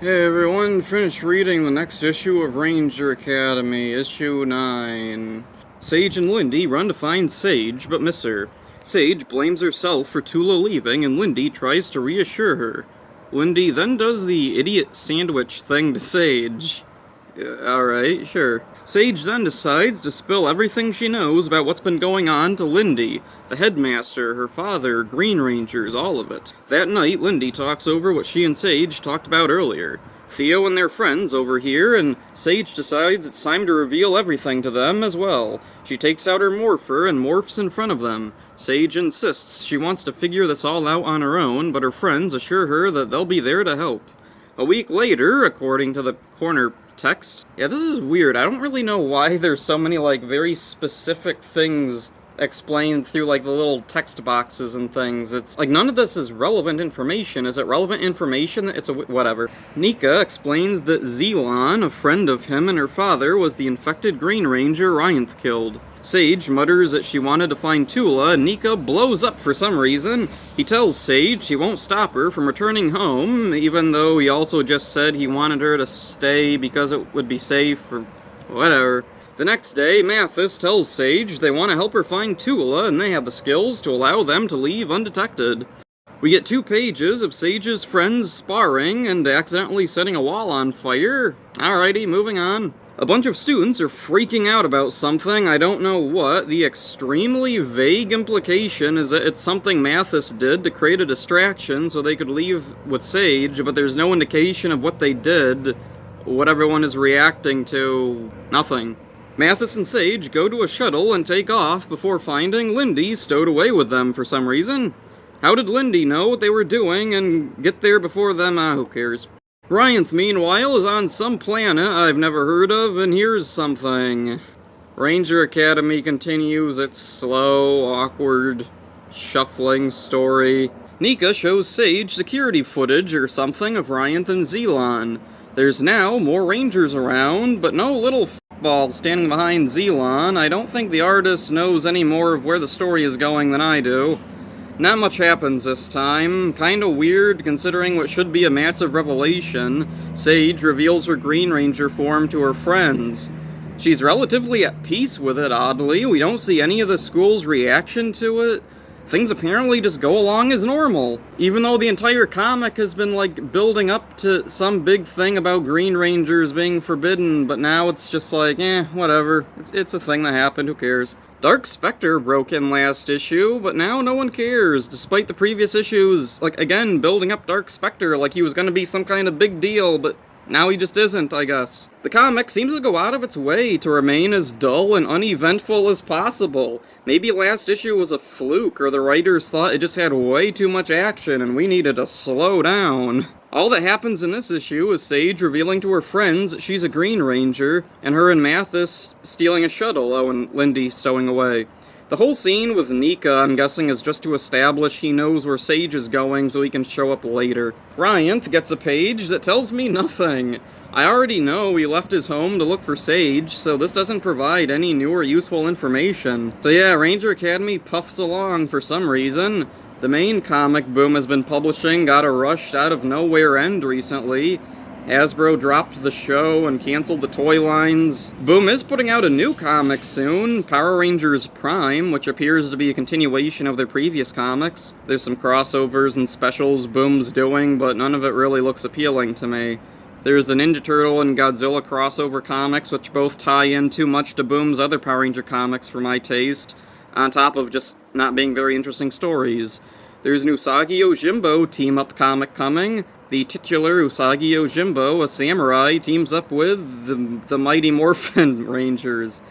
Hey everyone, finished reading the next issue of Ranger Academy, issue 9. Sage and Lindy run to find Sage, but miss her. Sage blames herself for Tula leaving, and Lindy tries to reassure her. Lindy then does the idiot sandwich thing to Sage. Alright, sure. Sage then decides to spill everything she knows about what's been going on to Lindy, the headmaster, her father, Green Rangers, all of it. That night, Lindy talks over what she and Sage talked about earlier. Theo and their friends over here, and Sage decides it's time to reveal everything to them as well. She takes out her morpher and morphs in front of them. Sage insists she wants to figure this all out on her own, but her friends assure her that they'll be there to help. A week later, according to the corner text. Yeah, this is weird. I don't really know why there's so many, very specific things explained through, the little text boxes and things. It's, none of this is relevant information. Is it relevant information? It's whatever. Nika explains that Zelon, a friend of him and her father, was the infected Green Ranger Ryanth killed. Sage mutters that she wanted to find Tula, and Nika blows up for some reason. He tells Sage he won't stop her from returning home, even though he also just said he wanted her to stay because it would be safe, or whatever. The next day, Mathis tells Sage they want to help her find Tula, and they have the skills to allow them to leave undetected. We get 2 pages of Sage's friends sparring and accidentally setting a wall on fire. Alrighty, moving on. A bunch of students are freaking out about something, I don't know what. The extremely vague implication is that it's something Mathis did to create a distraction so they could leave with Sage, but there's no indication of what they did. What everyone is reacting to, nothing. Mathis and Sage go to a shuttle and take off before finding Lindy stowed away with them for some reason. How did Lindy know what they were doing and get there before them? Who cares? Ryanth, meanwhile, is on some planet I've never heard of, and here's something. Ranger Academy continues its slow, awkward, shuffling story. Nika shows Sage security footage or something of Ryanth and Zelon. There's now more Rangers around, but no little f***ball standing behind Zelon. I don't think the artist knows any more of where the story is going than I do. Not much happens this time. Kinda weird, considering what should be a massive revelation. Sage reveals her Green Ranger form to her friends. She's relatively at peace with it, oddly. We don't see any of the school's reaction to it. Things apparently just go along as normal. Even though the entire comic has been, building up to some big thing about Green Rangers being forbidden, but now it's just whatever. It's a thing that happened, who cares? Dark Spectre broke in last issue, but now no one cares, despite the previous issues, again, building up Dark Spectre like he was gonna be some kind of big deal, but now he just isn't, I guess. The comic seems to go out of its way to remain as dull and uneventful as possible. Maybe last issue was a fluke, or the writers thought it just had way too much action and we needed to slow down. All that happens in this issue is Sage revealing to her friends that she's a Green Ranger, and her and Mathis stealing a shuttle, and Lindy stowing away. The whole scene with Nika, I'm guessing, is just to establish he knows where Sage is going so he can show up later. Ryanth gets a page that tells me nothing. I already know he left his home to look for Sage, so this doesn't provide any new or useful information. So yeah, Ranger Academy puffs along for some reason. The main comic Boom has been publishing got a rushed out of nowhere end recently. Hasbro dropped the show and canceled the toy lines. Boom is putting out a new comic soon, Power Rangers Prime, which appears to be a continuation of their previous comics. There's some crossovers and specials Boom's doing, but none of it really looks appealing to me. There's the Ninja Turtle and Godzilla crossover comics, which both tie in too much to Boom's other Power Ranger comics for my taste, on top of just not being very interesting stories. There's an Usagi Yojimbo team-up comic coming. The titular Usagi Yojimbo, a samurai, teams up with the Mighty Morphin Rangers.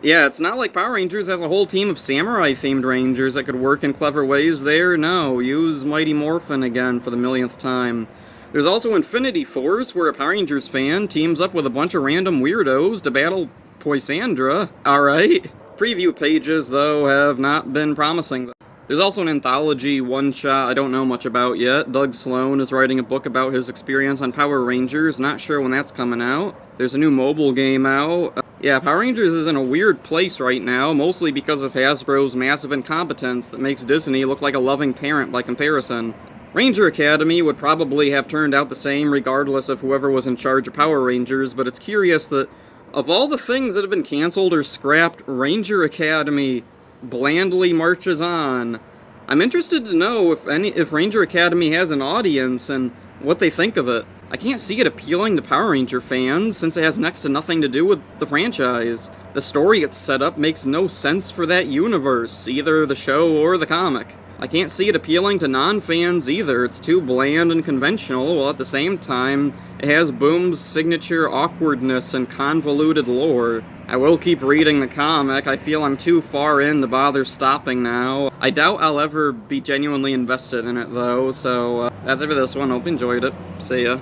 Yeah, it's not like Power Rangers has a whole team of samurai-themed Rangers that could work in clever ways there. No, use Mighty Morphin again for the millionth time. There's also Infinity Force, where a Power Rangers fan teams up with a bunch of random weirdos to battle Poisandra. Alright. Preview pages, though, have not been promising. There's also an anthology one-shot I don't know much about yet. Doug Sloan is writing a book about his experience on Power Rangers, not sure when that's coming out. There's a new mobile game out. Yeah, Power Rangers is in a weird place right now, mostly because of Hasbro's massive incompetence that makes Disney look like a loving parent by comparison. Ranger Academy would probably have turned out the same regardless of whoever was in charge of Power Rangers, but it's curious that of all the things that have been canceled or scrapped, Ranger Academy blandly marches on. I'm interested to know if Ranger Academy has an audience and what they think of it. I can't see it appealing to Power Ranger fans since it has next to nothing to do with the franchise. The story it's set up makes no sense for that universe, either the show or the comic. I can't see it appealing to non-fans either. It's too bland and conventional, while at the same time, it has Boom's signature awkwardness and convoluted lore. I will keep reading the comic. I feel I'm too far in to bother stopping now. I doubt I'll ever be genuinely invested in it, though, so that's it for this one. Hope you enjoyed it. See ya.